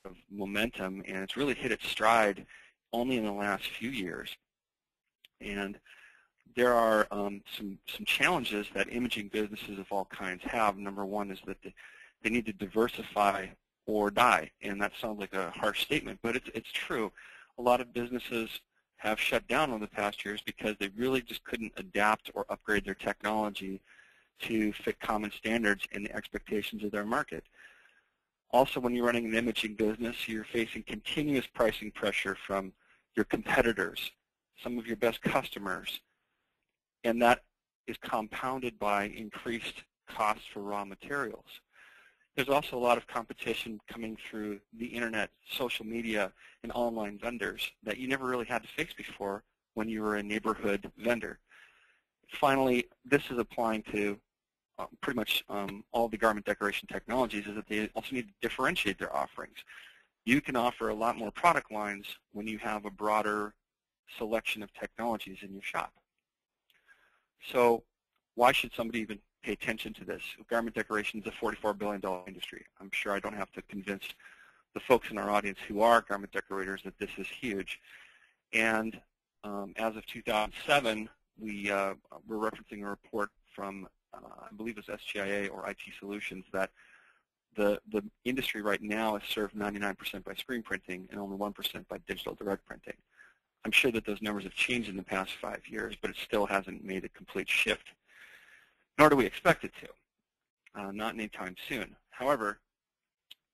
of momentum, and it's really hit its stride only in the last few years. And there are some challenges that imaging businesses of all kinds have. Number one is that they need to diversify or die, and that sounds like a harsh statement, but it's true. A lot of businesses have shut down over the past years because they really just couldn't adapt or upgrade their technology to fit common standards and the expectations of their market. Also, when you're running an imaging business, you're facing continuous pricing pressure from your competitors, some of your best customers, and that is compounded by increased costs for raw materials. There's also a lot of competition coming through the internet, social media, and online vendors that you never really had to face before when you were a neighborhood vendor. Finally, this is applying to pretty much all the garment decoration technologies, is that they also need to differentiate their offerings. You can offer a lot more product lines when you have a broader selection of technologies in your shop. So why should somebody even pay attention to this? Garment decoration is a $44 billion industry. I'm sure I don't have to convince the folks in our audience who are garment decorators that this is huge. And as of 2007, we're referencing a report from, I believe it was SGIA or IT Solutions, that the industry right now is served 99% by screen printing and only 1% by digital direct printing. I'm sure that those numbers have changed in the past 5 years, but it still hasn't made a complete shift, nor do we expect it to, not anytime soon. However,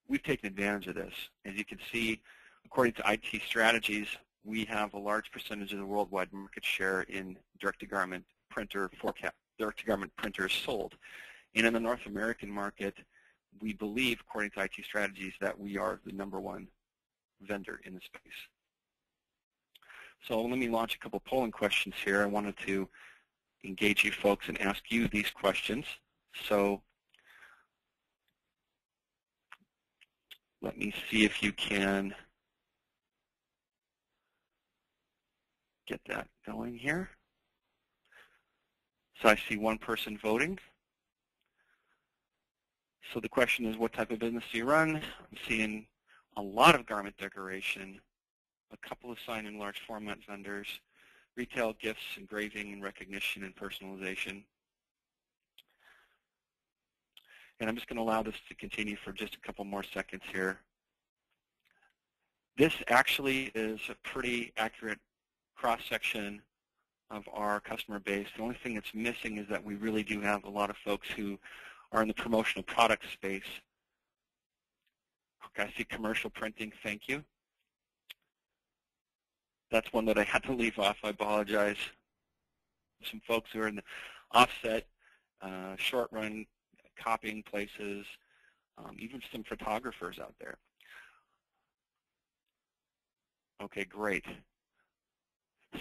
we've taken advantage of this. As you can see, according to IT Strategies, we have a large percentage of the worldwide market share in direct-to-garment printer forecast, direct-to-garment printers sold. And in the North American market, we believe, according to IT Strategies, that we are the #1 vendor in the space. So let me launch a couple polling questions here. I wanted to engage you folks and ask you these questions. So let me see if you can get that going here. So I see one person voting. So the question is, what type of business do you run? I'm seeing a lot of garment decoration, a couple of sign-in large format vendors, retail, gifts, engraving, and recognition, and personalization. And I'm just going to allow this to continue for just a couple more seconds here. This actually is a pretty accurate cross-section of our customer base. The only thing that's missing is that we really do have a lot of folks who are in the promotional product space. Okay, I see commercial printing, thank you. That's one that I had to leave off, I apologize. Some folks who are in the offset, short-run copying places, even some photographers out there. Okay, great.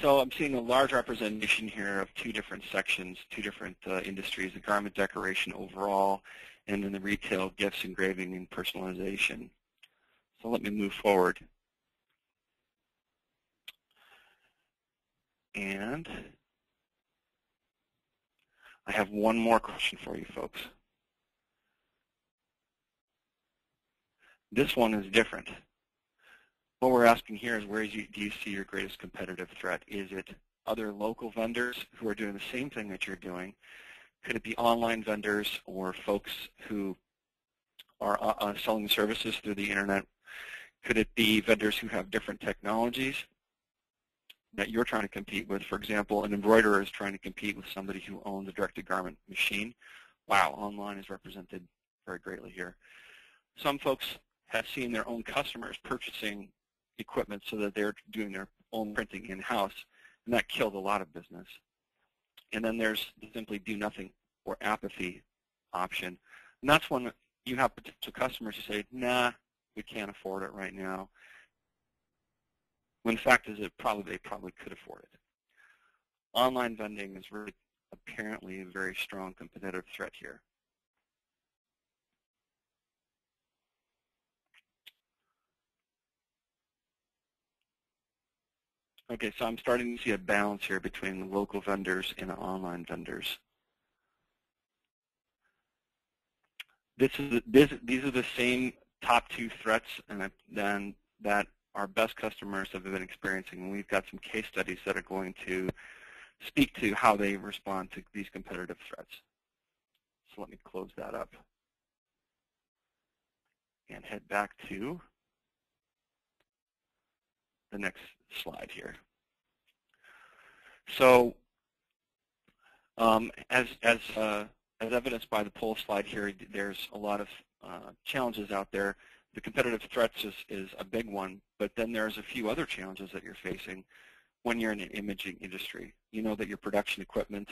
So I'm seeing a large representation here of two different sections, two different industries, the garment decoration overall, and then the retail, gifts, engraving, and personalization. So let me move forward. And I have one more question for you folks. This one is different. What we're asking here is, where do you see your greatest competitive threat? Is it other local vendors who are doing the same thing that you're doing? Could it be online vendors or folks who are selling services through the internet? Could it be vendors who have different technologies that you're trying to compete with? For example, an embroiderer is trying to compete with somebody who owns a direct-to-garment machine. Wow, online is represented very greatly here. Some folks have seen their own customers purchasing equipment so that they're doing their own printing in-house, and that killed a lot of business. And then there's the simply do nothing or apathy option. And that's when you have potential customers who say, nah, we can't afford it right now. When the fact is that they probably could afford it. Online vending is really apparently a very strong competitive threat here. Okay, so I'm starting to see a balance here between the local vendors and the online vendors. These are the same top 2 threats and then that our best customers have been experiencing. And we've got some case studies that are going to speak to how they respond to these competitive threats. So let me close that up and head back to the next slide here. So as evidenced by the poll slide here, there's a lot of challenges out there. The competitive threats is a big one, but then there's a few other challenges that you're facing when you're in an imaging industry. You know that your production equipment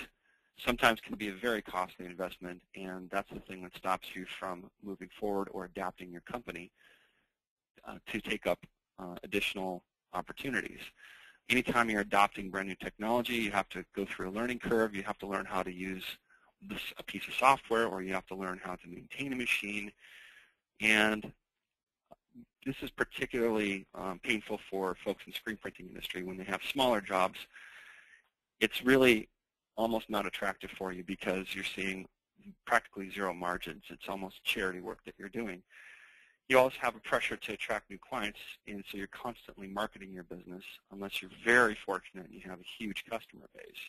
sometimes can be a very costly investment, and that's the thing that stops you from moving forward or adapting your company to take up additional opportunities. Anytime you're adopting brand new technology, you have to go through a learning curve. You have to learn how to use a piece of software, or you have to learn how to maintain a machine. And this is particularly painful for folks in the screen printing industry when they have smaller jobs. It's really almost not attractive for you because you're seeing practically zero margins. It's almost charity work that you're doing. You also have a pressure to attract new clients, and so you're constantly marketing your business unless you're very fortunate and you have a huge customer base.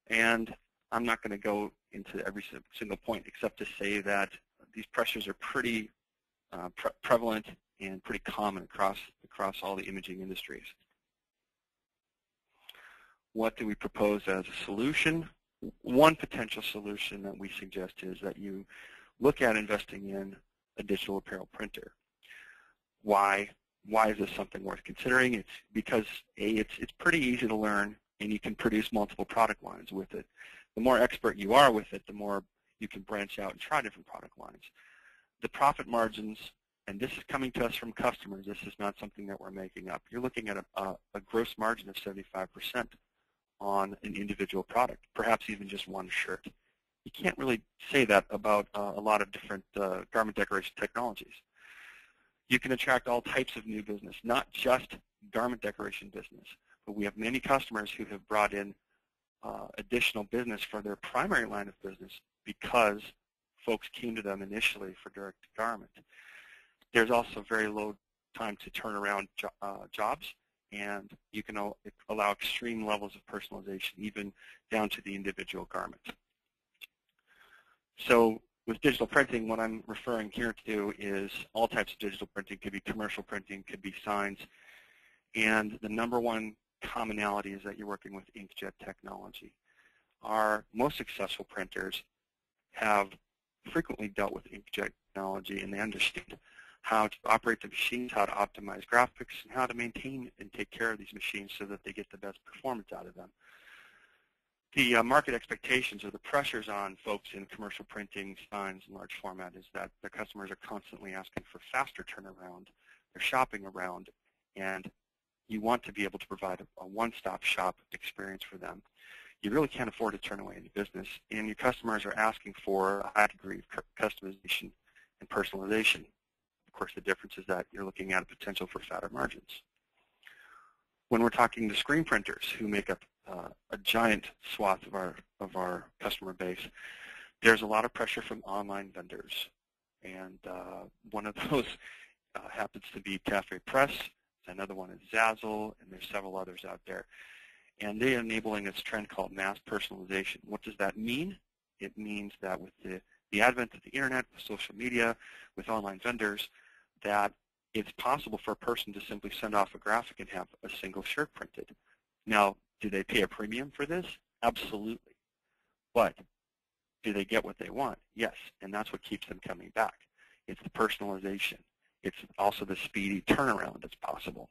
And I'm not going to go into every single point except to say that these pressures are pretty prevalent and pretty common across all the imaging industries. What do we propose as a solution? One potential solution that we suggest is that you look at investing in a digital apparel printer. Why is this something worth considering? It's because it's pretty easy to learn, and you can produce multiple product lines with it. The more expert you are with it, the more you can branch out and try different product lines. The profit margins, and this is coming to us from customers, this is not something that we're making up. You're looking at a gross margin of 75% on an individual product, perhaps even just one shirt. You can't really say that about a lot of different garment decoration technologies. You can attract all types of new business, not just garment decoration business, but we have many customers who have brought in additional business for their primary line of business because folks came to them initially for direct to garment. There's also very low time to turn around jobs, and you can allow extreme levels of personalization, even down to the individual garment. So with digital printing, what I'm referring here to is all types of digital printing. Could be commercial printing, could be signs, and the number one commonality is that you're working with inkjet technology. Our most successful printers have frequently dealt with inkjet technology, and they understand how to operate the machines, how to optimize graphics, and how to maintain and take care of these machines so that they get the best performance out of them. The market expectations or the pressures on folks in commercial printing, signs, and large format is that their customers are constantly asking for faster turnaround. They're shopping around, and you want to be able to provide a one-stop shop experience for them. You really can't afford to turn away any business, and your customers are asking for a high degree of customization and personalization. Of course, the difference is that you're looking at a potential for fatter margins. When we're talking to screen printers, who make up a giant swath of our customer base, there's a lot of pressure from online vendors, and one of those happens to be Cafe Press. Another one is Zazzle, and there's several others out there. And they're enabling this trend called mass personalization. What does that mean? It means that with the advent of the internet, with social media, with online vendors, that it's possible for a person to simply send off a graphic and have a single shirt printed. Now, do they pay a premium for this? Absolutely. But do they get what they want? Yes, and that's what keeps them coming back. It's the personalization. It's also the speedy turnaround that's possible.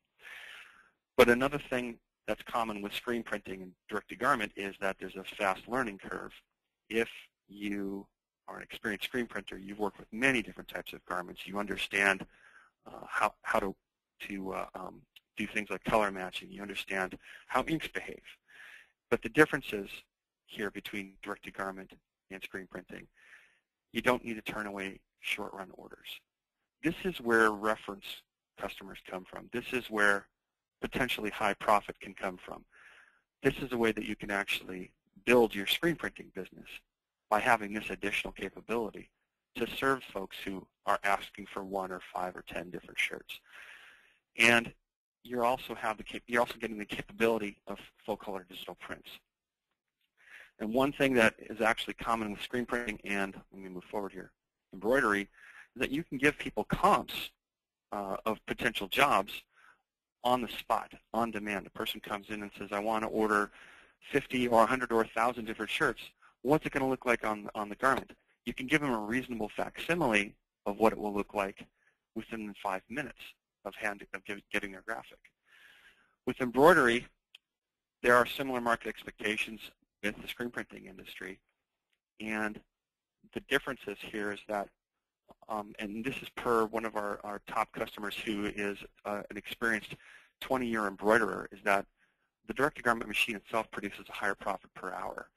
But another thing that's common with screen printing and direct-to-garment is that there's a fast learning curve. If you are an experienced screen printer, you've worked with many different types of garments. You understand how to do things like color matching. You understand how inks behave. But the differences here between direct-to-garment and screen printing, you don't need to turn away short-run orders. This is where reference customers come from. This is where potentially high profit can come from. This is a way that you can actually build your screen printing business by having this additional capability. to serve folks who are asking for 1 or 5 or 10 different shirts. And you're also getting the capability of full-color digital prints. And one thing that is actually common with screen printing and, let me move forward here, embroidery, is that you can give people comps of potential jobs on the spot, on demand. A person comes in and says, I want to order 50 or 100 or 1,000 different shirts. What's it going to look like on the garment? You can give them a reasonable facsimile of what it will look like within 5 minutes of getting their graphic. With embroidery, there are similar market expectations with the screen printing industry. And the differences here is that, and this is per one of our top customers who is an experienced 20-year embroiderer, is that the direct-to-garment machine itself produces a higher profit per hour.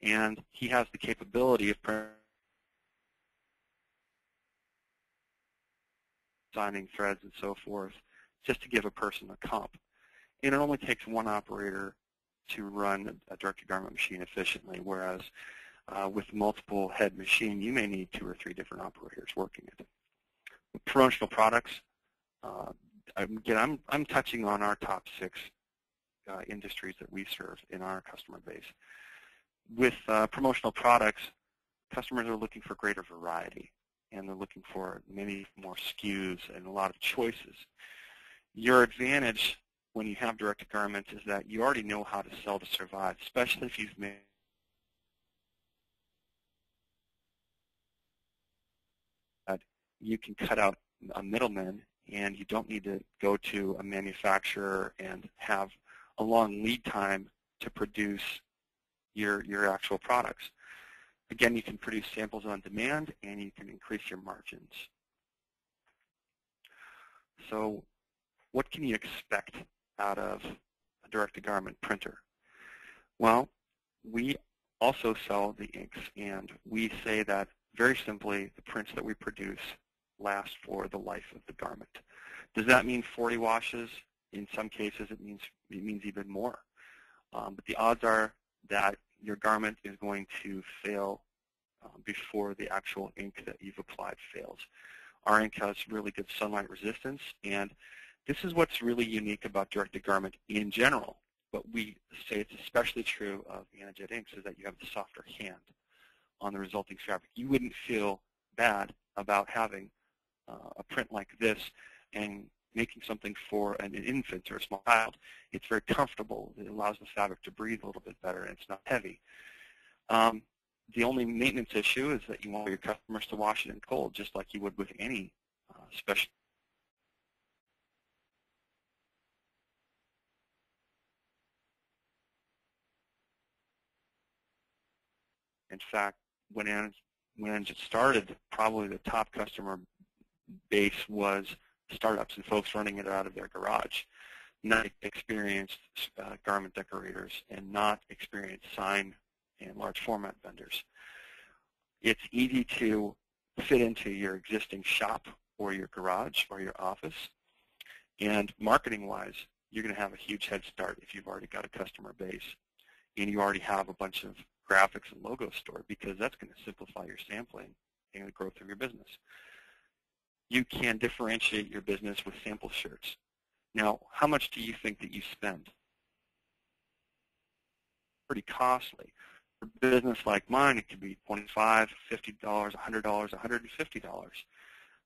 And he has the capability of designing threads and so forth, just to give a person a comp. And it only takes one operator to run a direct-to-garment machine efficiently, whereas with multiple head machine, you may need 2 or 3 different operators working it. With promotional products, again, I'm touching on our top 6 industries that we serve in our customer base. With promotional products, customers are looking for greater variety, and they're looking for many more SKUs and a lot of choices. Your advantage when you have direct-to-garment is that you already know how to sell to survive, especially if you've made that you can cut out a middleman, and you don't need to go to a manufacturer and have a long lead time to produce your actual products. Again, you can produce samples on demand, and you can increase your margins. So what can you expect out of a direct-to-garment printer? Well, we also sell the inks, and we say that, very simply, the prints that we produce last for the life of the garment. Does that mean 40 washes? In some cases, it means even more. But the odds are that your garment is going to fail before the actual ink that you've applied fails. Our ink has really good sunlight resistance, and this is what's really unique about direct-to-garment in general, but we say it's especially true of Anajet inks, is that you have the softer hand on the resulting fabric. You wouldn't feel bad about having a print like this and making something for an infant or a small child. It's very comfortable. It allows the fabric to breathe a little bit better, and it's not heavy. The only maintenance issue is that you want your customers to wash it in cold, just like you would with any special. In fact, when Anajet started, probably the top customer base was startups and folks running it out of their garage, not experienced garment decorators and not experienced sign and large format vendors. It's easy to fit into your existing shop or your garage or your office, and marketing-wise, you're going to have a huge head start if you've already got a customer base and you already have a bunch of graphics and logos stored, because that's going to simplify your sampling and the growth of your business. You can differentiate your business with sample shirts. Now, how much do you think that you spend? Pretty costly. For a business like mine, it could be $25, $50, $100, $150.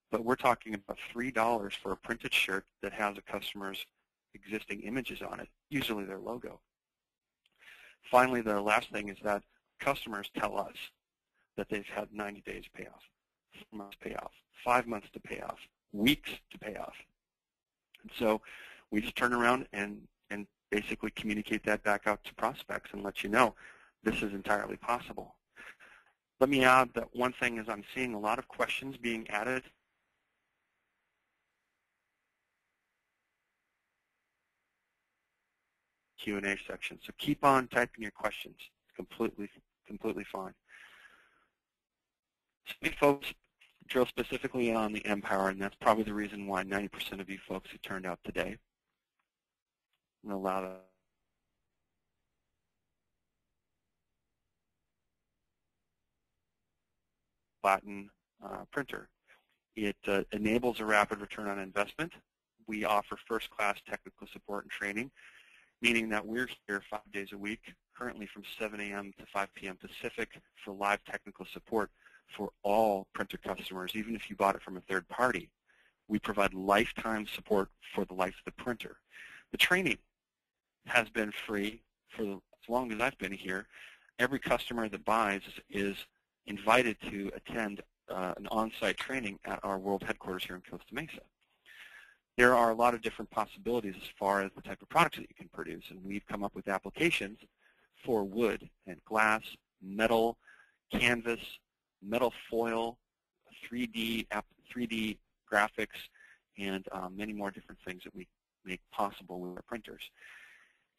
But we're talking about $3 for a printed shirt that has a customer's existing images on it, usually their logo. Finally, the last thing is that customers tell us that they've had 90 days to pay off, 4 months to pay off, 5 months to pay off, weeks to pay off. And so we just turn around and basically communicate that back out to prospects and let you know this is entirely possible. Let me add that one thing is I'm seeing a lot of questions being added Q&A section. So keep on typing your questions. It's completely fine. So we folks drill specifically on the mPower, and that's probably the reason why 90% of you folks who turned out today. I'm going to allow that. Flatten printer. It enables a rapid return on investment. We offer first-class technical support and training, meaning that we're here 5 days a week, currently from 7 a.m. to 5 p.m. Pacific, for live technical support for all printer customers, even if you bought it from a third party. We provide lifetime support for the life of the printer. The training has been free for as long as I've been here. Every customer that buys is invited to attend an on-site training at our world headquarters here in Costa Mesa. There are a lot of different possibilities as far as the type of products that you can produce, and we've come up with applications for wood and glass, metal, canvas, metal foil, 3D graphics, and many more different things that we make possible with our printers.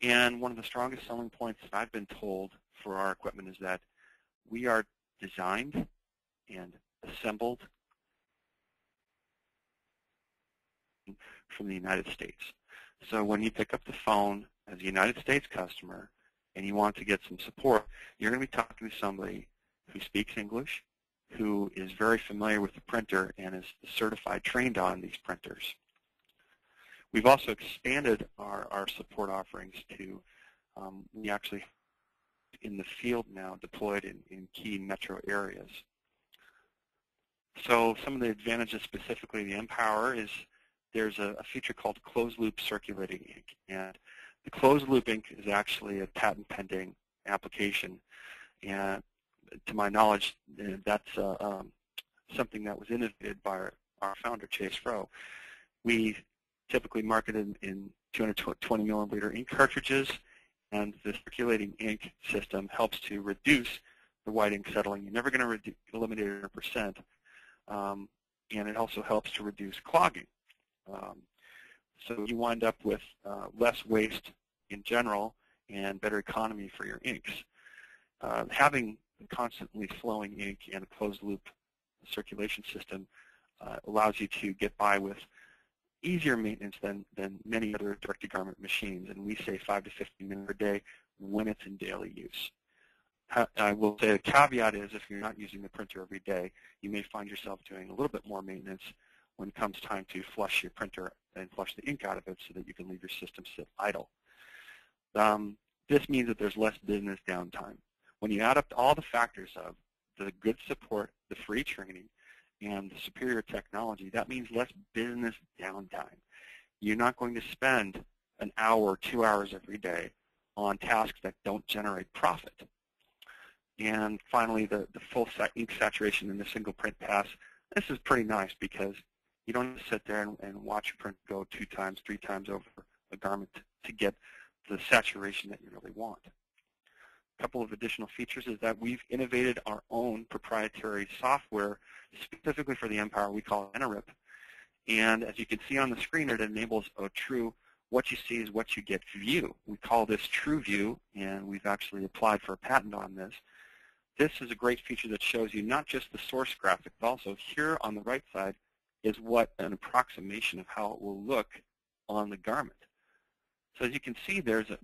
And one of the strongest selling points that I've been told for our equipment is that we are designed and assembled from the United States. So when you pick up the phone as a United States customer and you want to get some support, you're going to be talking to somebody who speaks English, who is very familiar with the printer and is certified, trained on these printers. We've also expanded our support offerings to, we actually in the field now deployed in key metro areas. So some of the advantages specifically of the mPower is there's a feature called closed-loop circulating ink. And the closed-loop ink is actually a patent-pending application. And to my knowledge, that's something that was innovated by our founder, Chase Froh. We typically market in 220 milliliter ink cartridges, and the circulating ink system helps to reduce the white ink settling. You're never going to eliminate it 100%, and it also helps to reduce clogging. So you wind up with less waste in general and better economy for your inks. Having constantly flowing ink and a closed-loop circulation system allows you to get by with easier maintenance than many other direct-to-garment machines, and we say 5 to 15 minutes per day when it's in daily use. I will say the caveat is if you're not using the printer every day, you may find yourself doing a little bit more maintenance when it comes time to flush your printer and flush the ink out of it so that you can leave your system sit idle. This means that there's less business downtime. When you add up all the factors of the good support, the free training, and the superior technology, that means less business downtime. You're not going to spend an hour or 2 hours every day on tasks that don't generate profit. And finally, the full ink saturation in the single print pass. This is pretty nice because you don't have to sit there and watch your print go 2 times, 3 times over a garment to get the saturation that you really want. A couple of additional features is that we've innovated our own proprietary software specifically for the mPower. We call it NRIP. And as you can see on the screen, it enables a true what you see is what you get view. We call this True View, and we've actually applied for a patent on this. This is a great feature that shows you not just the source graphic, but also here on the right side is what an approximation of how it will look on the garment. So as you can see, there is a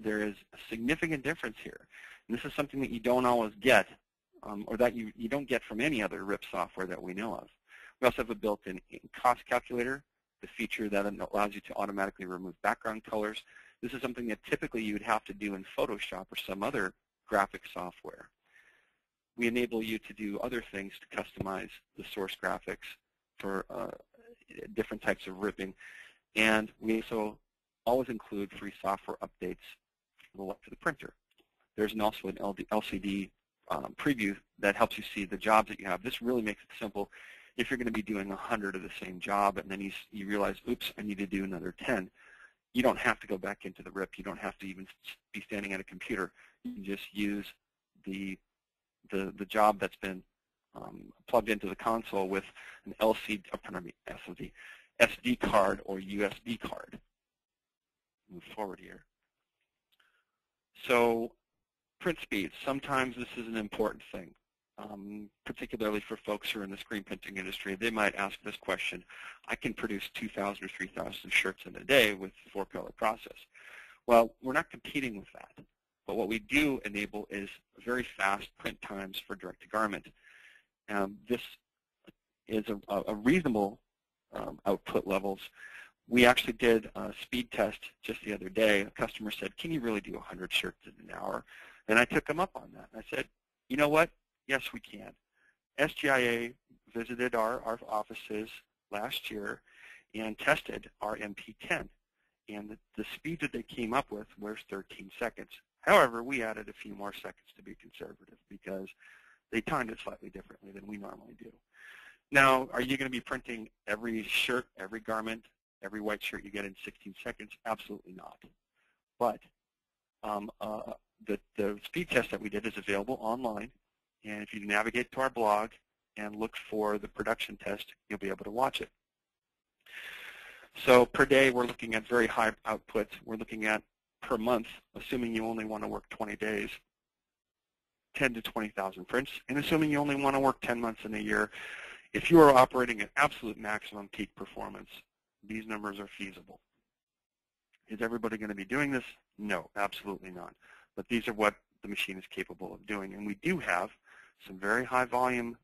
significant difference here. And this is something that you don't always get, or that you don't get from any other RIP software that we know of. We also have a built-in cost calculator, the feature that allows you to automatically remove background colors. This is something that typically you would have to do in Photoshop or some other graphic software. We enable you to do other things to customize the source graphics for different types of ripping. And we also always include free software updates for the life of the printer. There's also an LCD preview that helps you see the jobs that you have. This really makes it simple. If you're going to be doing 100 of the same job and then you realize, oops, I need to do another 10, you don't have to go back into the RIP. You don't have to even be standing at a computer. You can just use the job that's been plugged into the console with an SD card or USB card. Move forward here. So print speed, sometimes this is an important thing, particularly for folks who are in the screen printing industry. They might ask this question: I can produce 2,000 or 3,000 shirts in a day with the 4-color process. Well, we're not competing with that. But what we do enable is very fast print times for direct-to-garment. This is a reasonable output levels. We actually did a speed test just the other day. A customer said, can you really do 100 shirts in an hour? And I took him up on that. I said, you know what? Yes, we can. SGIA visited our offices last year and tested our MP10. And the speed that they came up with was 13 seconds. However, we added a few more seconds to be conservative because they timed it slightly differently than we normally do. Now, are you going to be printing every shirt, every garment, every white shirt you get in 16 seconds? Absolutely not. But the speed test that we did is available online. And if you navigate to our blog and look for the production test, you'll be able to watch it. So per day, we're looking at very high outputs. We're looking at per month, assuming you only want to work 20 days, 10 to 20,000 prints. And assuming you only want to work 10 months in a year, if you are operating at absolute maximum peak performance, these numbers are feasible. Is everybody going to be doing this? No, absolutely not. But these are what the machine is capable of doing. And we do have some very high volume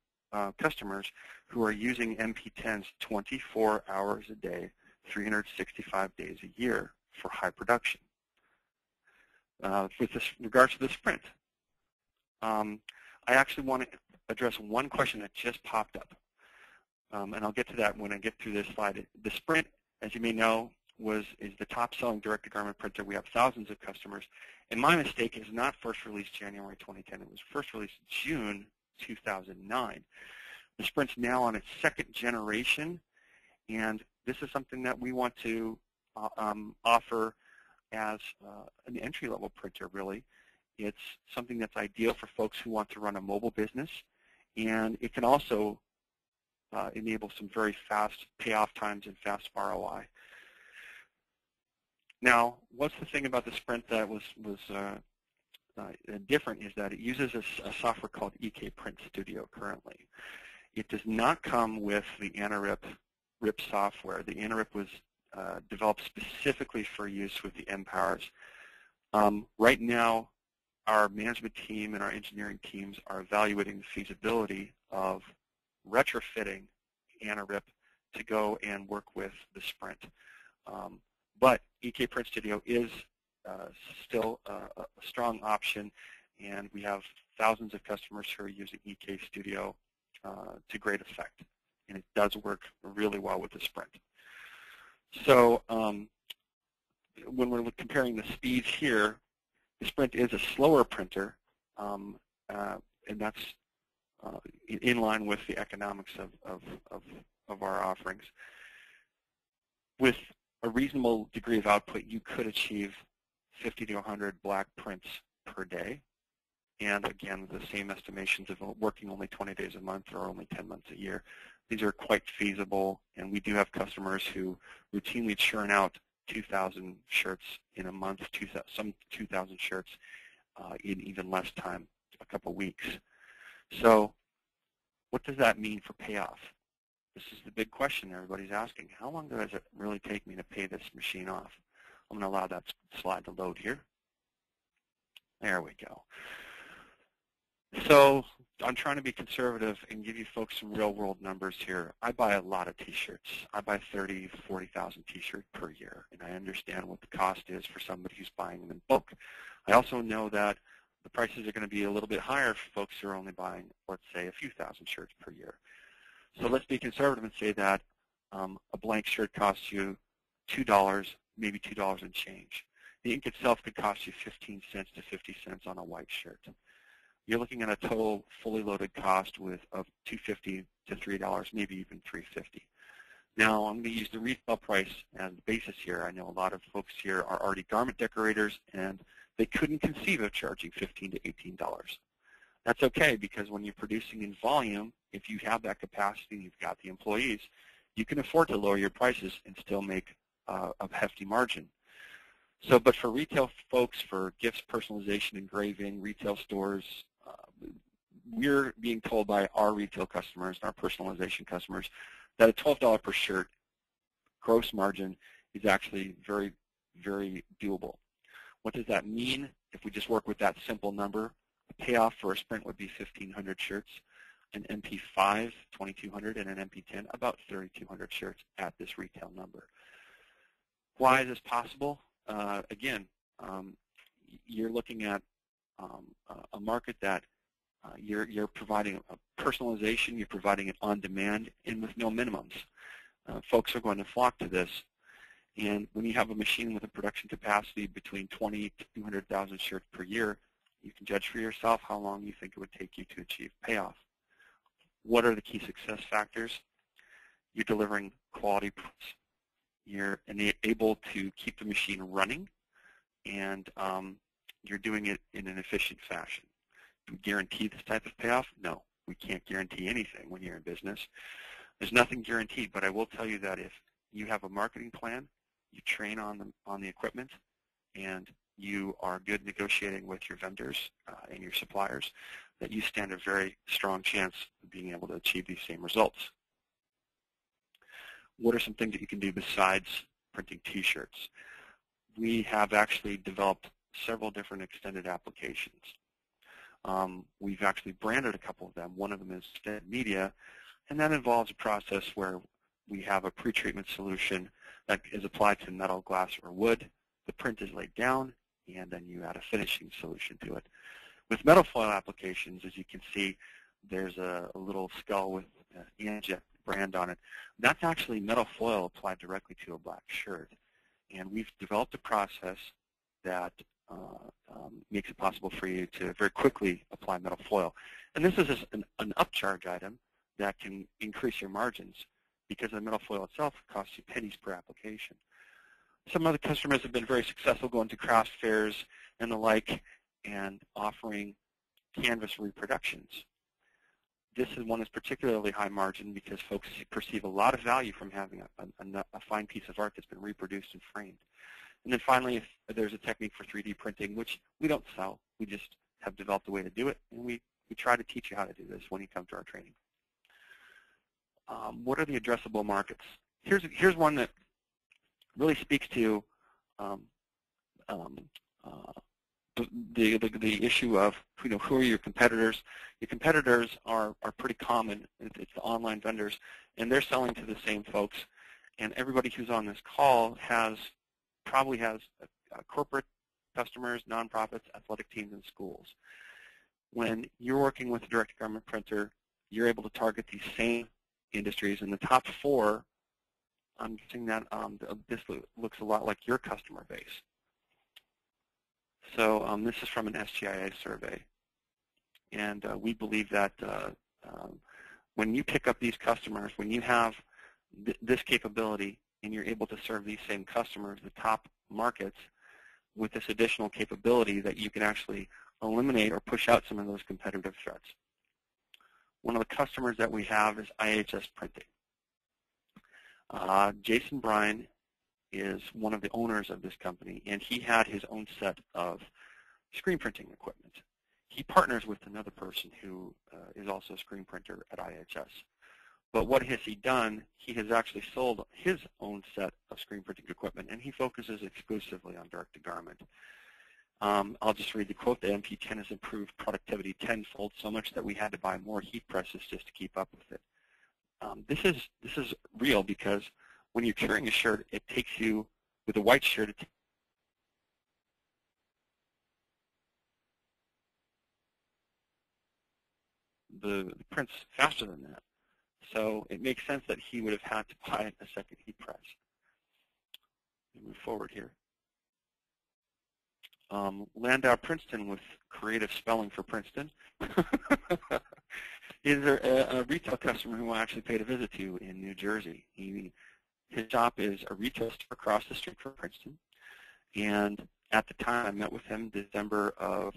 customers who are using MP10s 24 hours a day, 365 days a year for high production. With regards to this print, I actually want to address one question that just popped up. And I'll get to that when I get through this slide. The Sprint, as you may know, is the top-selling direct-to-garment printer. We have thousands of customers. And my mistake is not first released January 2010. It was first released June 2009. The Sprint's now on its second generation, and this is something that we want to offer as an entry-level printer, really. It's something that's ideal for folks who want to run a mobile business, and it can also enable some very fast payoff times and fast ROI. Now, what's the thing about the Sprint that was different is that it uses a software called EK Print Studio currently. It does not come with the AnaRip software. The AnaRip was developed specifically for use with the mPowers. Right now, our management team and our engineering teams are evaluating the feasibility of retrofitting AnaRip to go and work with the Sprint. But EK Print Studio is still a strong option, and we have thousands of customers who are using EK Studio to great effect, and it does work really well with the Sprint. So when we're comparing the speeds here, the Sprint is a slower printer, and that's in line with the economics of our offerings. With a reasonable degree of output, you could achieve 50 to 100 black prints per day. And again, the same estimations of working only 20 days a month or only 10 months a year. These are quite feasible, and we do have customers who routinely churn out 2,000 shirts in a month, some 2,000 shirts in even less time, a couple weeks. So what does that mean for payoff? This is the big question everybody's asking. How long does it really take me to pay this machine off? I'm going to allow that slide to load here. There we go. So I'm trying to be conservative and give you folks some real-world numbers here. I buy a lot of T-shirts. I buy 30,000 to 40,000 T-shirts per year, and I understand what the cost is for somebody who's buying them in bulk. I also know that the prices are going to be a little bit higher for folks who are only buying, let's say, a few thousand shirts per year. So let's be conservative and say that a blank shirt costs you $2, maybe $2 and change. The ink itself could cost you 15 cents to 50 cents on a white shirt. You're looking at a total fully loaded cost of $2.50 to $3, maybe even $3.50. Now, I'm going to use the retail price as the basis here. I know a lot of folks here are already garment decorators, and they couldn't conceive of charging $15 to $18. That's okay, because when you're producing in volume, if you have that capacity and you've got the employees, you can afford to lower your prices and still make a hefty margin. So, but for retail folks, for gifts, personalization, engraving, retail stores, we're being told by our retail customers, our personalization customers, that a $12 per shirt gross margin is actually very, very doable. What does that mean? If we just work with that simple number, the payoff for a Sprint would be 1,500 shirts. an MP5, 2200, and an MP10, about 3200 shirts at this retail number. Why is this possible? Again, you're looking at a market that you're providing a personalization, you're providing it on demand, and with no minimums. Folks are going to flock to this. And when you have a machine with a production capacity between 20 to 200,000 shirts per year, you can judge for yourself how long you think it would take you to achieve payoff. What are the key success factors? You're delivering quality products. You're able to keep the machine running, and you're doing it in an efficient fashion. Do we guarantee this type of payoff? No, we can't guarantee anything when you're in business. There's nothing guaranteed, but I will tell you that if you have a marketing plan, you train on the equipment, and you are good negotiating with your vendors and your suppliers, that you stand a very strong chance of being able to achieve these same results. What are some things that you can do besides printing T-shirts? We have actually developed several different extended applications. We've actually branded a couple of them. One of them is extended media, and that involves a process where we have a pre-treatment solution that is applied to metal, glass, or wood. The print is laid down, and then you add a finishing solution to it. With metal foil applications, as you can see, there's a little skull with an Anajet brand on it. That's actually metal foil applied directly to a black shirt. And we've developed a process that makes it possible for you to very quickly apply metal foil. And this is an upcharge item that can increase your margins, because the metal foil itself costs you pennies per application. Some other customers have been very successful going to craft fairs and the like and offering canvas reproductions. This one is particularly high margin because folks perceive a lot of value from having a fine piece of art that's been reproduced and framed. And then finally, if there's a technique for 3D printing, which we don't sell, we just have developed a way to do it, and we try to teach you how to do this when you come to our training. What are the addressable markets? Here's one that really speaks to the issue of, who are your competitors. Your competitors are pretty common. It's the online vendors, and they're selling to the same folks. And everybody who's on this call probably has corporate customers, nonprofits, athletic teams, and schools. When you're working with a direct-to-garment printer, you're able to target these same industries. In the top 4, I'm guessing that this looks a lot like your customer base. So this is from an SGIA survey. And we believe that when you pick up these customers, when you have this capability and you're able to serve these same customers, the top markets, with this additional capability, that you can actually eliminate or push out some of those competitive threats. One of the customers that we have is IHS Printing. Jason Bryan is one of the owners of this company, and he had his own set of screen printing equipment. He partners with another person who is also a screen printer at IHS. But what has he done? He has actually sold his own set of screen printing equipment, and he focuses exclusively on direct-to-garment. I'll just read the quote. The MP10 has improved productivity tenfold, so much that we had to buy more heat presses just to keep up with it. This is real, because when you're carrying a shirt, it takes you, with a white shirt, it takes the prints faster than that. So it makes sense that he would have had to buy a second heat press. Let me move forward here. Landau Princeton, with creative spelling for Princeton, is a retail customer who I actually paid a visit to in New Jersey. His shop is a retail store across the street from Princeton, and at the time I met with him December of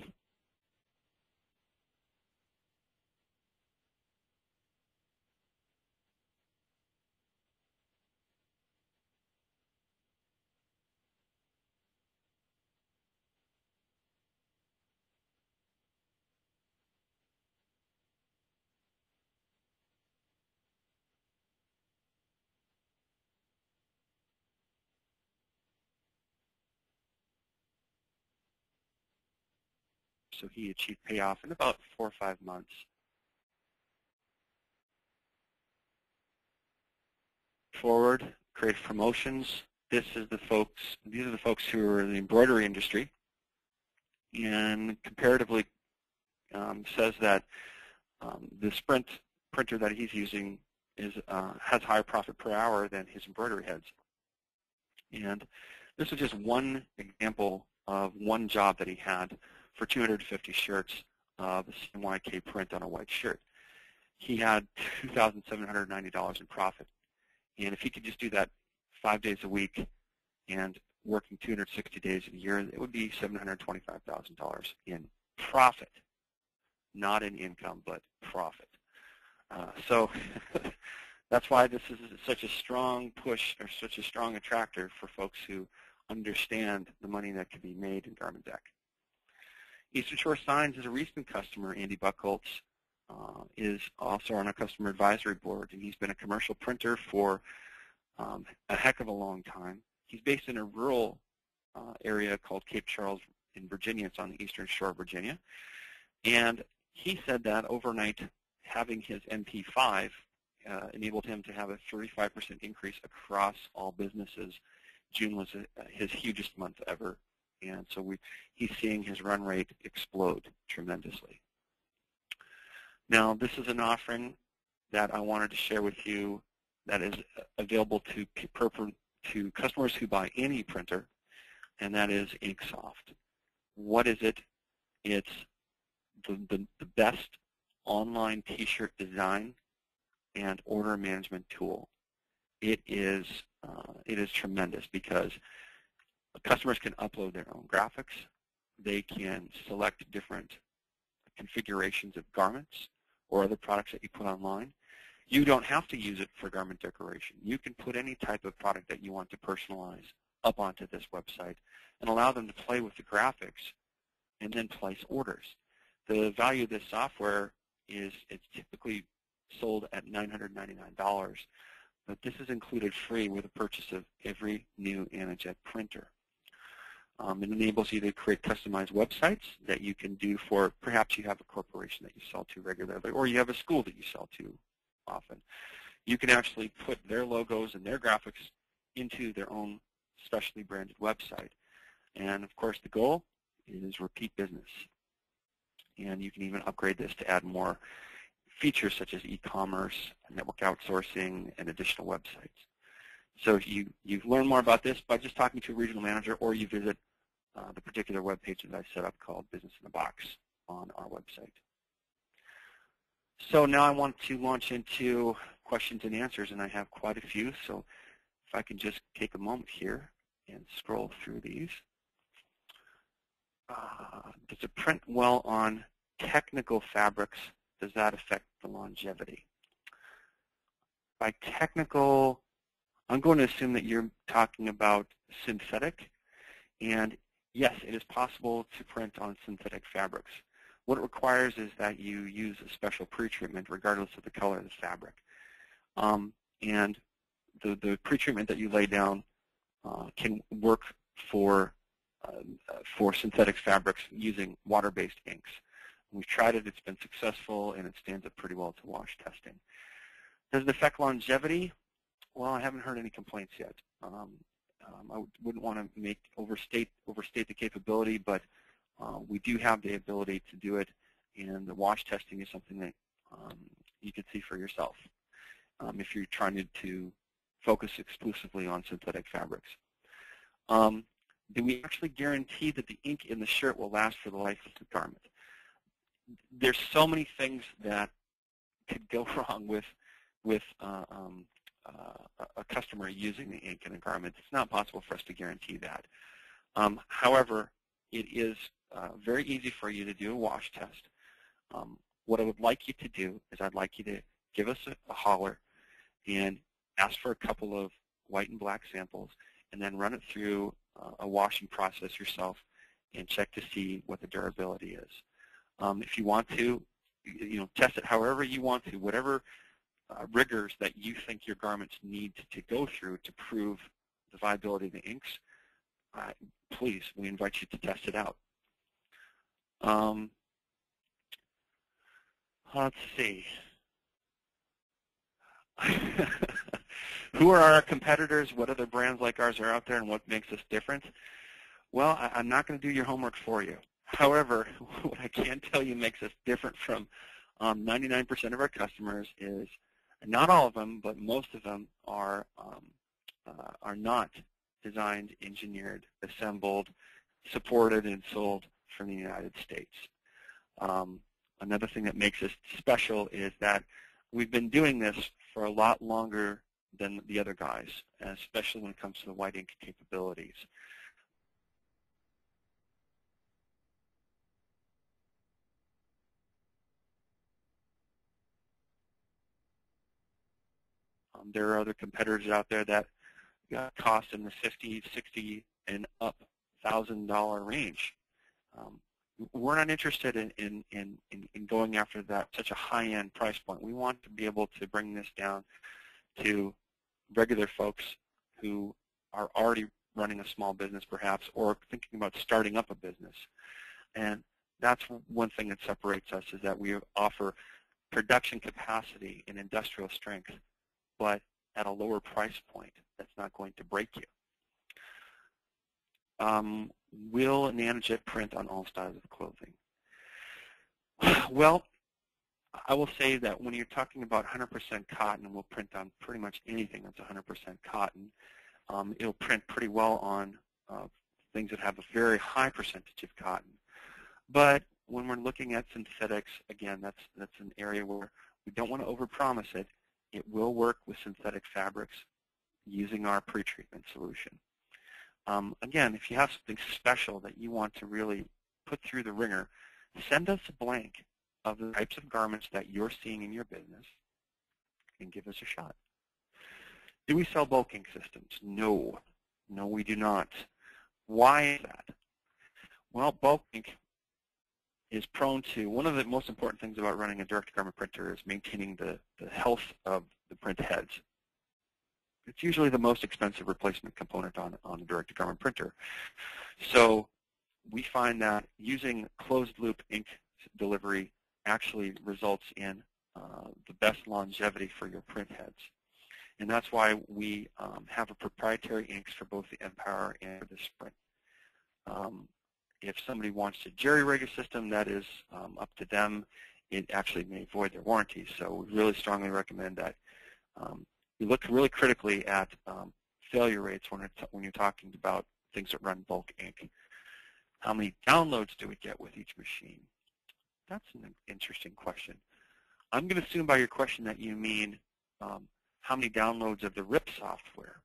so he achieved payoff in about 4 or 5 months. forward, creative promotions. These are the folks who are in the embroidery industry, and comparatively says that the Sprint printer that he's using has higher profit per hour than his embroidery heads. And this is just one example of one job that he had for 250 shirts of a CMYK print on a white shirt. He had $2,790 in profit. And if he could just do that 5 days a week and working 260 days a year, it would be $725,000 in profit. Not in income, but profit. So that's why this is such a strong push, or such a strong attractor for folks who understand the money that can be made in Garment Deck. Eastern Shore Signs is a recent customer. Andy Buchholz is also on a customer advisory board, and he's been a commercial printer for a heck of a long time. He's based in a rural area called Cape Charles in Virginia. It's on the eastern shore of Virginia. And he said that overnight having his MP5 enabled him to have a 35% increase across all businesses. June was his hugest month ever. And so he's seeing his run rate explode tremendously. Now, this is an offering that I wanted to share with you that is available to customers who buy any printer, and that is Inksoft. What is it? It's the best online T-shirt design and order management tool. It is tremendous because customers can upload their own graphics. They can select different configurations of garments or other products that you put online. You don't have to use it for garment decoration. You can put any type of product that you want to personalize up onto this website and allow them to play with the graphics and then place orders. The value of this software is it's typically sold at $999, but this is included free with the purchase of every new Anajet printer. It enables you to create customized websites that you can do for, perhaps you have a corporation that you sell to regularly, or you have a school that you sell to often. You can actually put their logos and their graphics into their own specially branded website. And of course the goal is repeat business. And you can even upgrade this to add more features such as e-commerce, network outsourcing, and additional websites. So you learn more about this by just talking to a regional manager, or you visit the particular web page that I set up called Business in a Box on our website. So now I want to launch into questions and answers, and I have quite a few. So if I can just take a moment here and scroll through these. Does it print well on technical fabrics? Does that affect the longevity? By technical, I'm going to assume that you're talking about synthetic. And yes, it is possible to print on synthetic fabrics. What it requires is that you use a special pretreatment regardless of the color of the fabric. And the pretreatment that you lay down can work for synthetic fabrics using water-based inks. We've tried it, it's been successful, and it stands up pretty well to wash testing. Does it affect longevity? Well, I haven't heard any complaints yet. I wouldn't want to overstate the capability, but we do have the ability to do it, and the wash testing is something that you can see for yourself if you're trying to focus exclusively on synthetic fabrics. Do we actually guarantee that the ink in the shirt will last for the life of the garment? There's so many things that could go wrong with a customer using the ink in a garment. It's not possible for us to guarantee that. However, it is very easy for you to do a wash test. What I would like you to do is I'd like you to give us a holler and ask for a couple of white and black samples, and then run it through a washing process yourself and check to see what the durability is. If you want to, test it however you want to, whatever rigors that you think your garments need to go through to prove the viability of the inks, please, we invite you to test it out. Let's see. Who are our competitors? What other brands like ours are out there, and what makes us different? Well, I'm not going to do your homework for you. However, what I can tell you makes us different from 99% of our customers is, not all of them, but most of them are not designed, engineered, assembled, supported, and sold from the United States. Another thing that makes us special is that we've been doing this for a lot longer than the other guys, especially when it comes to the white ink capabilities. There are other competitors out there that cost in the $50, $60, and up $1,000 range. We're not interested in going after that such a high-end price point. We want to be able to bring this down to regular folks who are already running a small business perhaps, or thinking about starting up a business. And that's one thing that separates us, is that we offer production capacity and industrial strength, but at a lower price point that's not going to break you. Will Nanojet print on all styles of clothing? Well, I will say that when you're talking about 100% cotton, we'll print on pretty much anything that's 100% cotton. It'll print pretty well on things that have a very high percentage of cotton. But when we're looking at synthetics, again, that's an area where we don't want to overpromise it. It will work with synthetic fabrics using our pre-treatment solution. Again, if you have something special that you want to really put through the ringer, send us a blank of the types of garments that you're seeing in your business and give us a shot. Do we sell bulk ink systems? No. No, we do not. Why is that? Well, bulk ink is prone to, one of the most important things about running a direct garment printer is maintaining the health of the print heads. It's usually the most expensive replacement component on a direct-to-garment printer. So we find that using closed-loop ink delivery actually results in the best longevity for your print heads. And that's why we have a proprietary inks for both the mPower and the Sprint. If somebody wants to jerry-rig a system, that is up to them. It actually may void their warranty. So we really strongly recommend that you look really critically at failure rates when you're talking about things that run bulk ink. How many downloads do we get with each machine? That's an interesting question. I'm going to assume by your question that you mean how many downloads of the RIP software.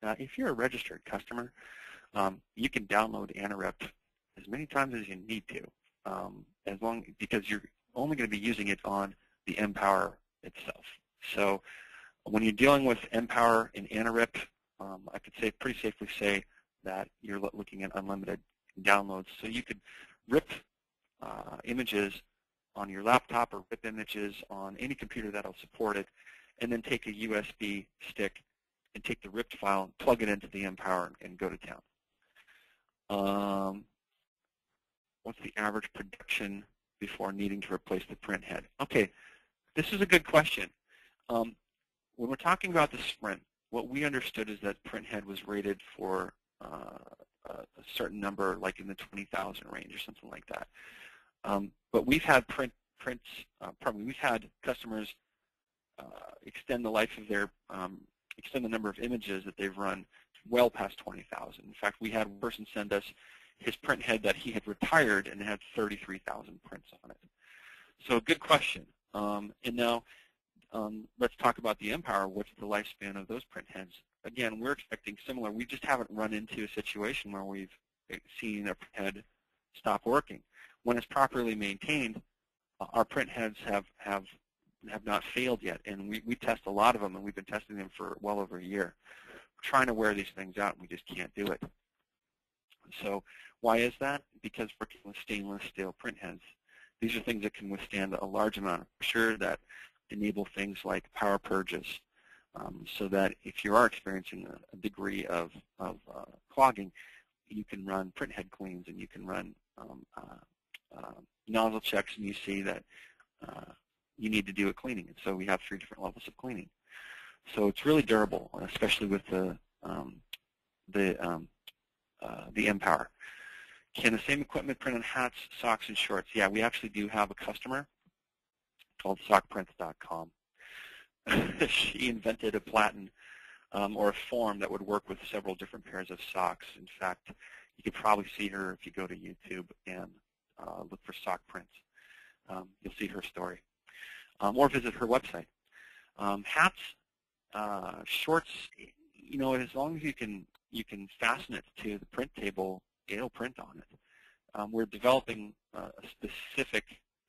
Now, if you're a registered customer, you can download AnaRip as many times as you need to, because you're only going to be using it on the mPower itself. So when you're dealing with mPower and AnaRip, I could pretty safely say that you're looking at unlimited downloads. So you could rip images on your laptop or rip images on any computer that'll support it, and then take a USB stick and take the ripped file and plug it into the mPower and go to town. What's the average production before needing to replace the print head? Okay, this is a good question. When we're talking about the Sprint, what we understood is that print head was rated for a certain number, like in the 20,000 range or something like that. But we've had we've had customers extend the life of their, extend the number of images that they've run well past 20,000. In fact, we had a person send us his print head that he had retired and had 33,000 prints on it. So good question. And now let's talk about the mPower. What's the lifespan of those print heads? Again, we're expecting similar. We just haven't run into a situation where we've seen a print head stop working. When it's properly maintained, our print heads have not failed yet, and we test a lot of them, and we've been testing them for well over a year. We're trying to wear these things out, and we just can't do it. So why is that? Because we're working with stainless steel print heads. These are things that can withstand a large amount of pressure, that enable things like power purges, so that if you are experiencing a degree of clogging, you can run print head cleans, and you can run nozzle checks, and you see that you need to do a cleaning. And so we have 3 different levels of cleaning. So it's really durable, especially with the mPower. Can the same equipment print on hats, socks, and shorts? Yeah, we actually do have a customer called sockprints.com. She invented a platen or a form that would work with several different pairs of socks. In fact, you could probably see her if you go to YouTube and look for sock prints. You'll see her story. Or visit her website. Hats, shorts, you know, as long as you can fasten it to the print table, it'll print on it. We're developing a specific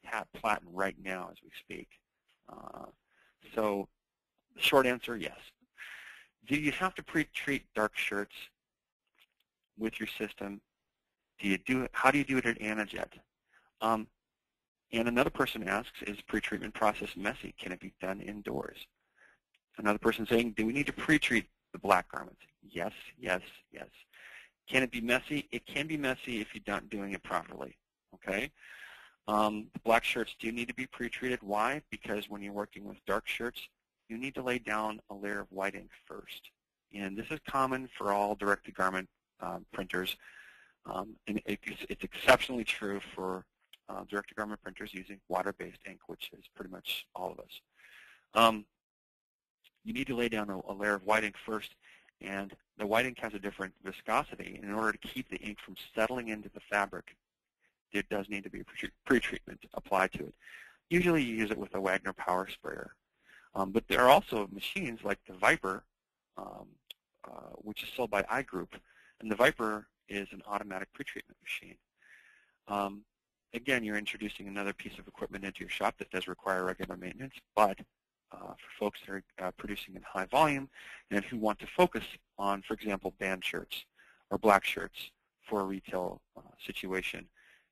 hat platen right now as we speak. So the short answer, yes. Do you have to pre-treat dark shirts with your system? How do you do it at Anajet? And another person asks, is pre-treatment process messy? Can it be done indoors? Another person saying, do we need to pre-treat the black garments? Yes, yes, yes. Can it be messy? It can be messy if you're not doing it properly, okay? The black shirts do need to be pre-treated. Why? Because when you're working with dark shirts, you need to lay down a layer of white ink first. And this is common for all direct-to-garment printers. And it's exceptionally true for direct-to-garment printers using water-based ink, which is pretty much all of us. You need to lay down a layer of white ink first, and the white ink has a different viscosity. And in order to keep the ink from settling into the fabric, there does need to be a pre-treatment applied to it. Usually you use it with a Wagner power sprayer. But there are also machines like the Viper, which is sold by iGroup, and the Viper is an automatic pre-treatment machine. Again, you're introducing another piece of equipment into your shop that does require regular maintenance, but for folks that are producing in high volume and who want to focus on, for example, band shirts or black shirts for a retail situation,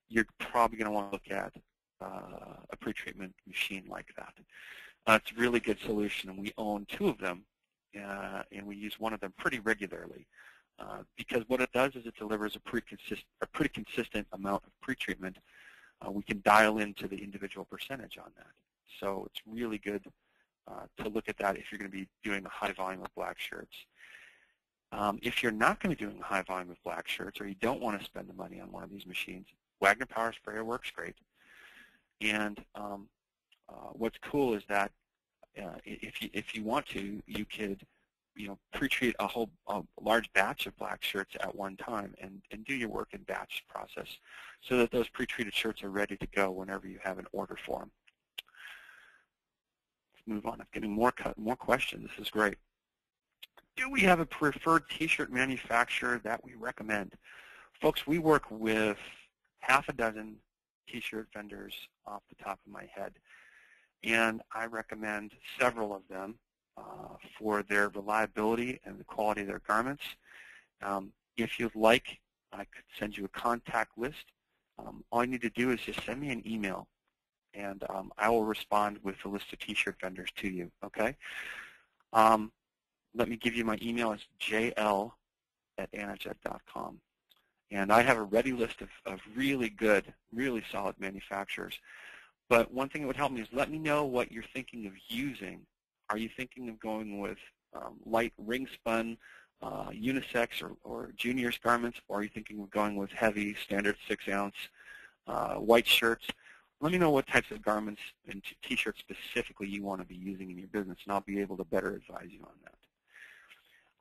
you're probably going to want to look at a pre-treatment machine like that. It's a really good solution, and we own 2 of them, and we use one of them pretty regularly because what it does is it delivers a pretty consistent amount of pre-treatment. We can dial into the individual percentage on that. So it's really good to look at that if you're going to be doing a high volume of black shirts. If you're not going to be doing a high volume of black shirts, or you don't want to spend the money on one of these machines, Wagner Power Sprayer works great. And what's cool is that if you want to, you could pre-treat a large batch of black shirts at one time and do your work in batch process so that those pre-treated shirts are ready to go whenever you have an order for them. Let's move on. I'm getting more questions. This is great. Do we have a preferred T-shirt manufacturer that we recommend? Folks, we work with half a dozen T-shirt vendors off the top of my head, and I recommend several of them for their reliability and the quality of their garments. If you'd like, I could send you a contact list. All you need to do is just send me an email, and I will respond with a list of T-shirt vendors to you, okay? Let me give you my email. It's jl@anajet.com. And I have a ready list of really good, really solid manufacturers. But one thing that would help me is let me know what you're thinking of using. Are you thinking of going with light ring-spun, unisex or juniors garments, or are you thinking of going with heavy, standard 6-ounce white shirts? Let me know what types of garments and T-shirts specifically you want to be using in your business, and I'll be able to better advise you on that.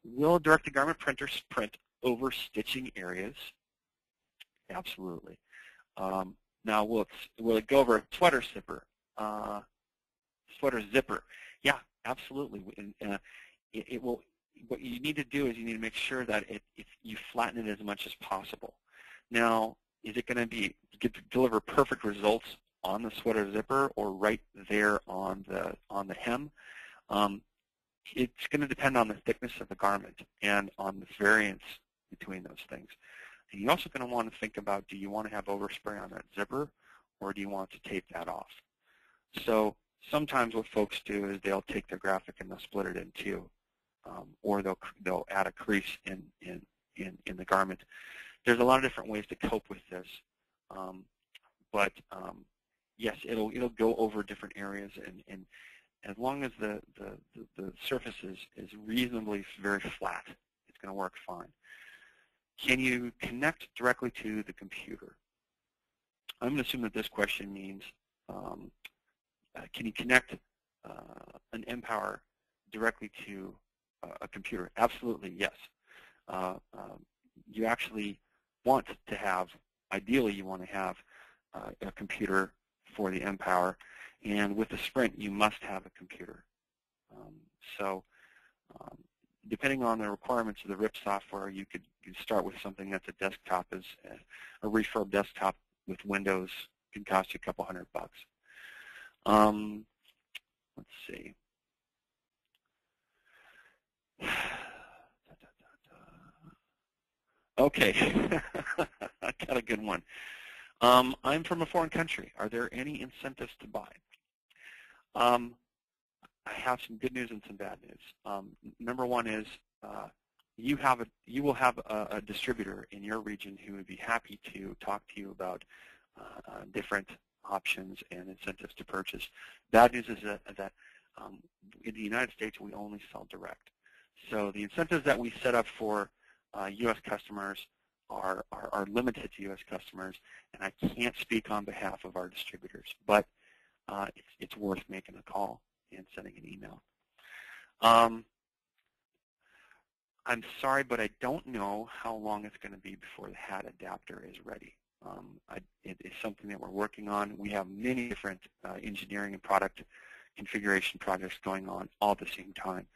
Will direct-to-garment printers print over stitching areas? Absolutely. Now, will it go over a sweater zipper? Yeah, absolutely. It will. What you need to do is you need to make sure that you flatten it as much as possible. Now, is it going to deliver perfect results on the sweater zipper or right there on the hem? It's going to depend on the thickness of the garment and on the variance between those things. And you're also going to want to think about, do you want to have overspray on that zipper, or do you want to tape that off? So sometimes what folks do is they'll take their graphic and they'll split it in 2, or they'll add a crease in the garment. There's a lot of different ways to cope with this, but yes, it'll go over different areas, and as long as the surface is reasonably very flat, it's going to work fine. Can you connect directly to the computer? I'm going to assume that this question means, can you connect an mPower directly to a computer? Absolutely, yes. You actually want to have, ideally you want to have a computer for the mPower, and with the Sprint you must have a computer. Depending on the requirements of the RIP software, you could start with something that's a desktop, as a refurb desktop with Windows can cost you a couple $100. Let's see. Okay, I got a good one. I'm from a foreign country. Are there any incentives to buy? I have some good news and some bad news. Number one is you will have a distributor in your region who would be happy to talk to you about different options and incentives to purchase. Bad news is that in the United States we only sell direct. So the incentives that we set up for U.S. customers are limited to U.S. customers, and I can't speak on behalf of our distributors, but it's worth making a call and sending an email. I'm sorry, but I don't know how long it's going to be before the hat adapter is ready. It is something that we're working on. We have many different engineering and product configuration projects going on all at the same time.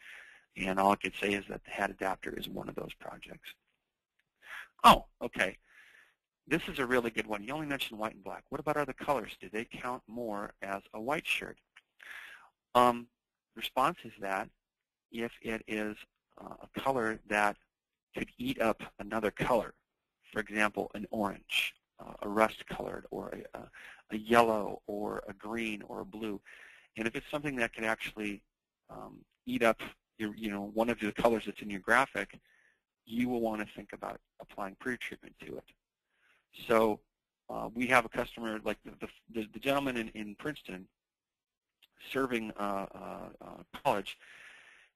And all I could say is that the hat adapter is one of those projects. Oh, okay. This is a really good one. You only mentioned white and black. What about other colors? Do they count more as a white shirt? Response is that if it is a color that could eat up another color, for example, an orange, a rust-colored, or a yellow, or a green, or a blue, and if it's something that can actually eat up one of the colors that's in your graphic, you will want to think about applying pretreatment to it. So we have a customer like the gentleman in Princeton serving college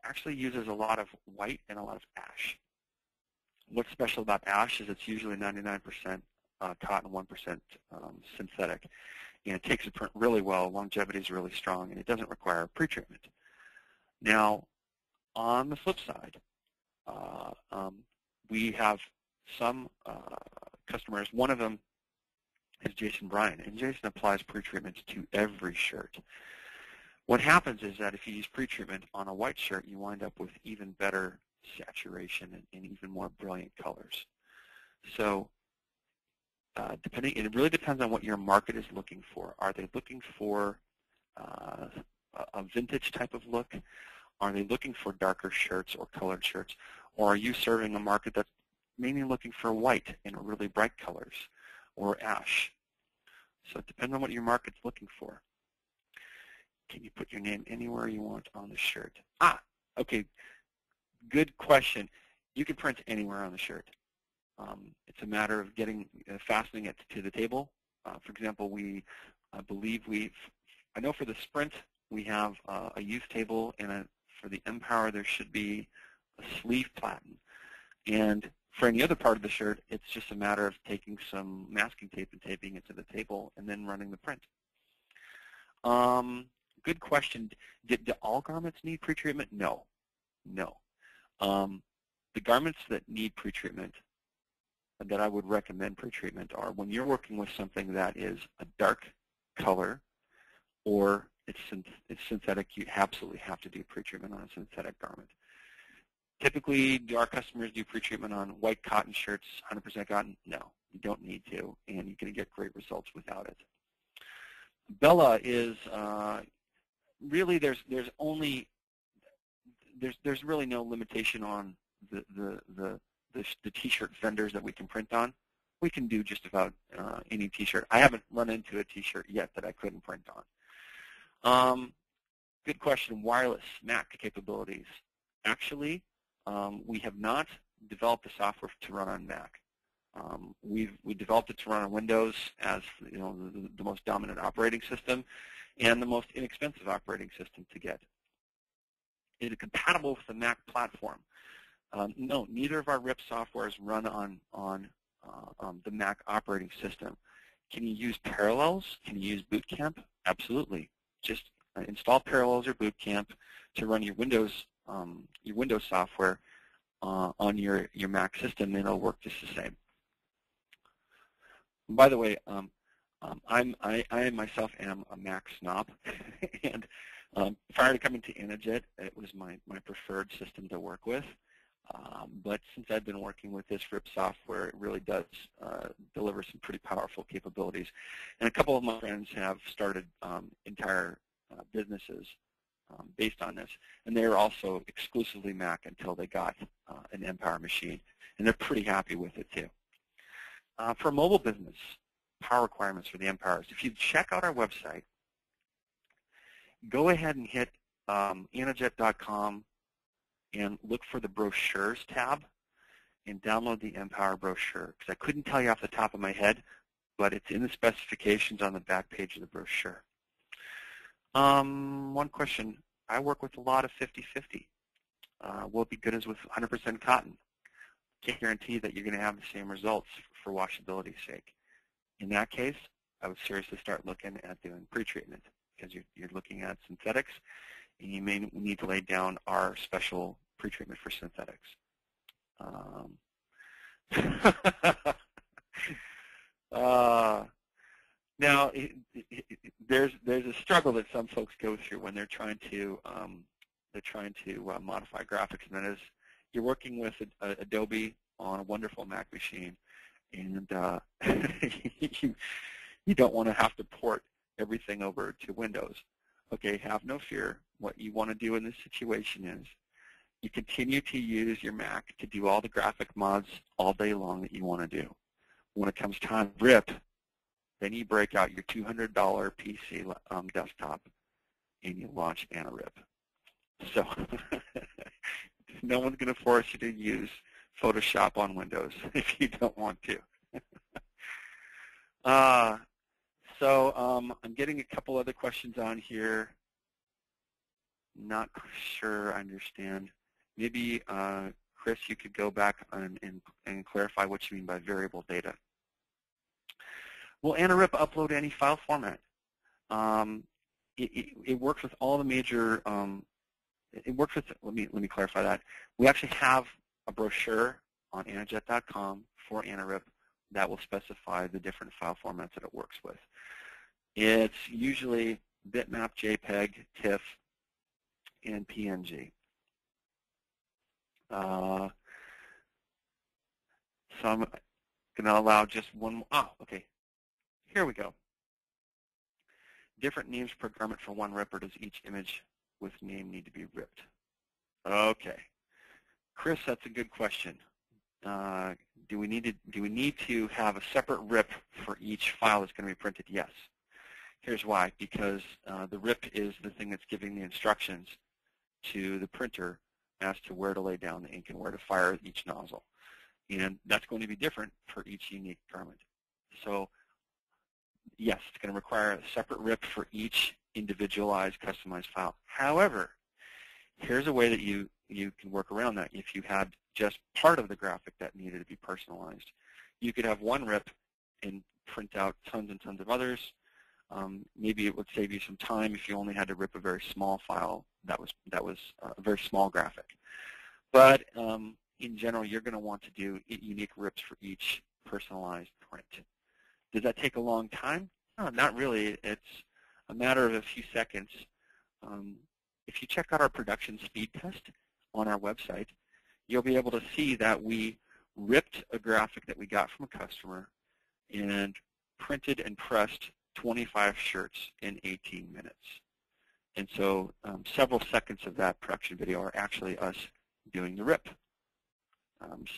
actually uses a lot of white and a lot of ash. What's special about ash is it's usually 99% cotton, 1% synthetic, and it takes a print really well, longevity is really strong, and it doesn't require pretreatment. Now, on the flip side, we have some customers. One of them is Jason Bryan, and Jason applies pretreatments to every shirt. What happens is that if you use pretreatment on a white shirt, you wind up with even better saturation and even more brilliant colors. So it really depends on what your market is looking for. Are they looking for a vintage type of look? Are they looking for darker shirts or colored shirts? Or are you serving a market that's mainly looking for white and really bright colors or ash? So it depends on what your market's looking for. Can you put your name anywhere you want on the shirt? Okay, good question. You can print anywhere on the shirt. It's a matter of fastening it to the table. For example, I know for the Sprint we have a use table, and for the mPower there should be a sleeve platen. And for any other part of the shirt, it's just a matter of taking some masking tape and taping it to the table and then running the print. Good question. Do all garments need pretreatment? No. No. The garments that need pretreatment, that I would recommend pretreatment, are when you're working with something that is a dark color or it's synthetic, you absolutely have to do pretreatment on a synthetic garment. Typically, do our customers do pretreatment on white cotton shirts, 100% cotton? No, you don't need to, and you're going to get great results without it. Bella is really there's really no limitation on the T-shirt vendors that we can print on. We can do just about any T-shirt. I haven't run into a T-shirt yet that I couldn't print on. Good question. Wireless Mac capabilities. Actually, we have not developed the software to run on Mac. We developed it to run on Windows as the most dominant operating system and the most inexpensive operating system to get. Is it compatible with the Mac platform? No, neither of our RIP softwares run on the Mac operating system. Can you use Parallels? Can you use Boot Camp? Absolutely. Just install Parallels or Boot Camp to run your Windows software on your Mac system, and it'll work just the same. And by the way, I myself am a Mac snob, and prior to coming to Anajet, it was my preferred system to work with. But since I've been working with this RIP software, it really does deliver some pretty powerful capabilities. And a couple of my friends have started entire businesses based on this, and they are also exclusively Mac until they got an mPower machine, and they're pretty happy with it too. For a mobile business, power requirements for the mPowers. If you check out our website, go ahead and hit anajet.com and look for the brochures tab and download the mPower brochure, because I couldn't tell you off the top of my head, but it's in the specifications on the back page of the brochure. One question. I work with a lot of 50-50. Will it be good as with 100% cotton? Can't guarantee that you're going to have the same results for washability's sake. In that case, I would seriously start looking at doing pretreatment, because you're looking at synthetics, and you may need to lay down our special pretreatment for synthetics. Now, there's a struggle that some folks go through when they're trying to modify graphics, and that is you're working with Adobe on a wonderful Mac machine, and you don't want to have to port everything over to Windows. Okay, have no fear. What you want to do in this situation is you continue to use your Mac to do all the graphic mods all day long that you want to do. When it comes time to RIP, then you break out your $200 PC desktop and you launch AnaRip. So no one's going to force you to use Photoshop on Windows if you don't want to. So I'm getting a couple other questions on here. Not sure I understand. Maybe, Chris, you could go back and clarify what you mean by variable data. Will AnaRip upload any file format? It works with all the major. It works with. Let me clarify that. We actually have a brochure on anajet.com for AnaRip that will specify the different file formats that it works with. It's usually bitmap, JPEG, TIFF, and PNG. So I'm going to allow just one more. Oh, okay. Here we go. Different names per garment for one rip, or does each image with name need to be ripped? Okay. Chris, that's a good question. Do we need to have a separate rip for each file that's going to be printed? Yes. Here's why. Because the rip is the thing that's giving the instructions to the printer as to where to lay down the ink and where to fire each nozzle. And that's going to be different for each unique garment. So yes, it's going to require a separate rip for each individualized, customized file. However, here's a way that you can work around that. If you had just part of the graphic that needed to be personalized, you could have one rip and print out tons and tons of others. Maybe it would save you some time if you only had to rip a very small file that was a very small graphic. But in general, you're going to want to do unique rips for each personalized print. Does that take a long time? No, not really. It's a matter of a few seconds. If you check out our production speed test on our website, you'll be able to see that we ripped a graphic that we got from a customer and printed and pressed 25 shirts in 18 minutes. And so several seconds of that production video are actually us doing the rip.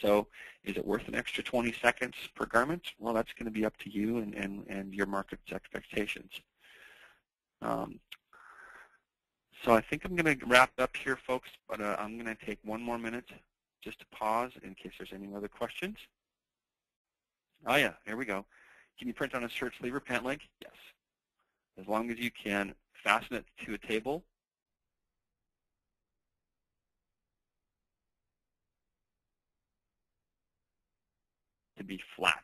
So is it worth an extra 20 seconds per garment? Well, that's going to be up to you and your market's expectations. So I think I'm going to wrap up here, folks, but I'm going to take one more minute just to pause in case there's any other questions. Oh yeah, here we go. Can you print on a shirt sleeve or pant leg? Yes. As long as you can fasten it to a table to be flat,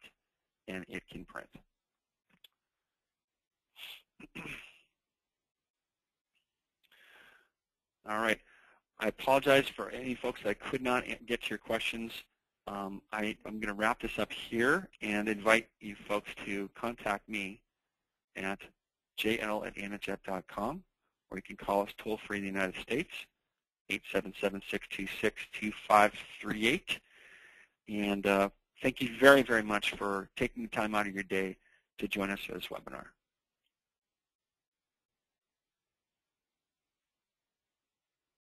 and it can print. All right. I apologize for any folks that could not get to your questions. I'm going to wrap this up here and invite you folks to contact me at jl@anajet.com, or you can call us toll-free in the United States, 877-626-2538. And thank you very, very much for taking the time out of your day to join us for this webinar.